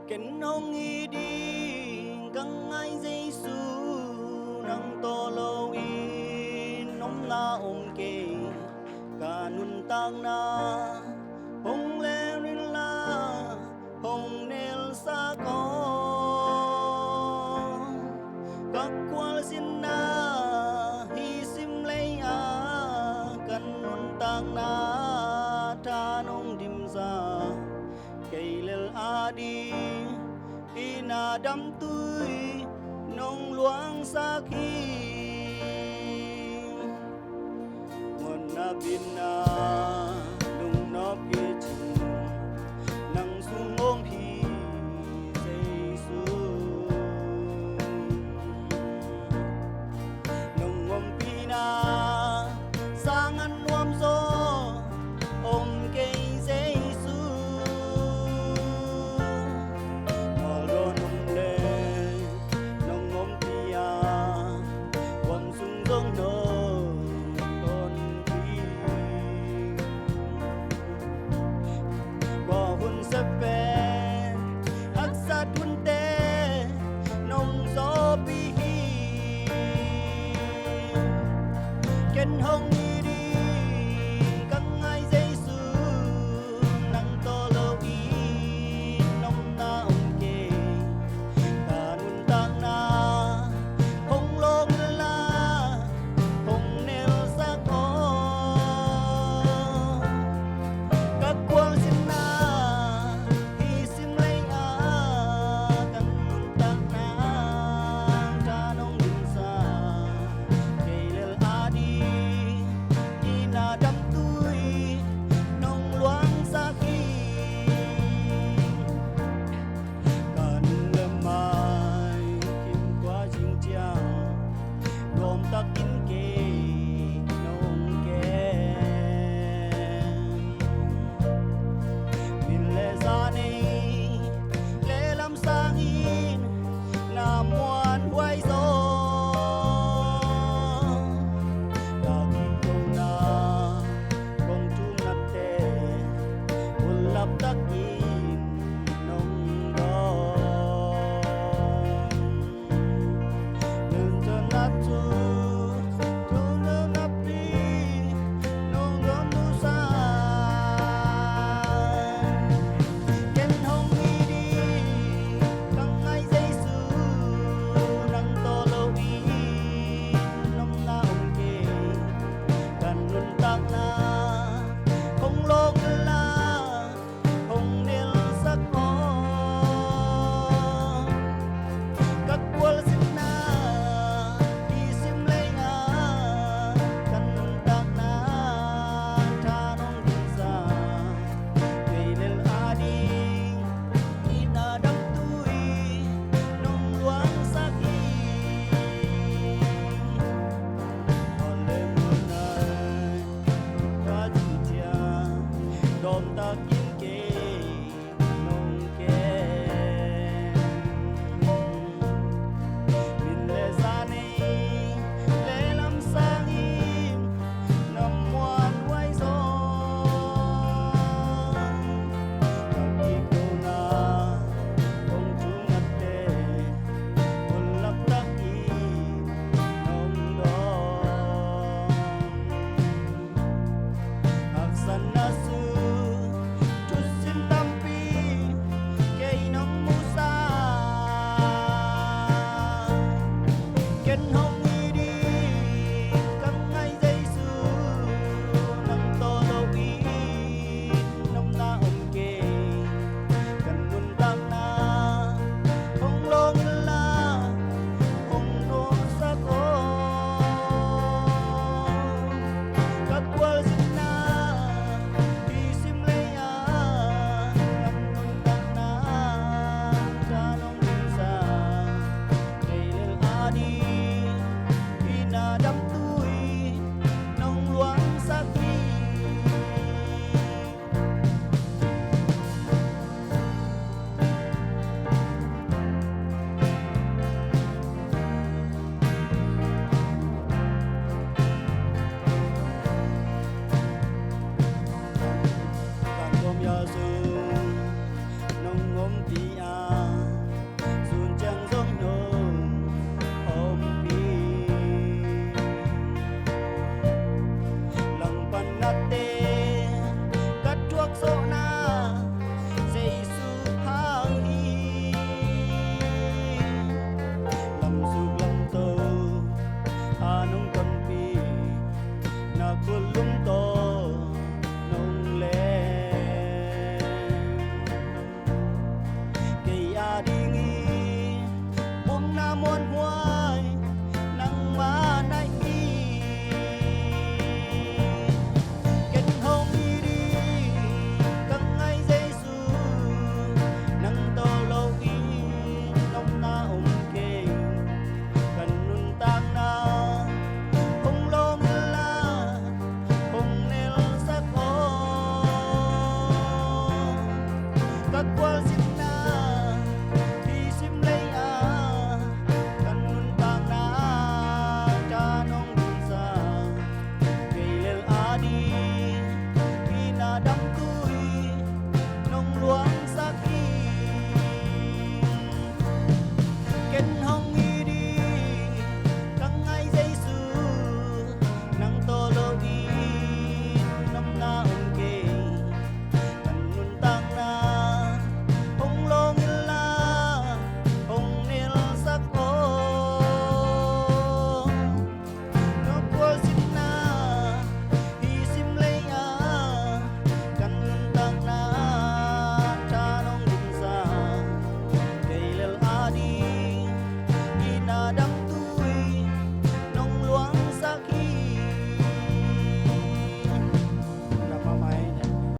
Ken hong i đi căng ai Giêsu nang to lo in nom na om ke ca nun tang na hong le rin la hong nel sa ko các quan xin na hi sim lấy a kan nun tang na ta nong dim ra cây lel a đi ina đắm tươi nông luang sa khi nguồn na bin na nung nop ye chin nang sung ôm hi Giêsu nung ôm pi na sang ăn ôm gió ôm cây Giêsu moro nung le nung ôm pia ôm sung dong no ton pi qua hun sa pe hắc sa thun te nong gió pi hi ken hong i đi Belum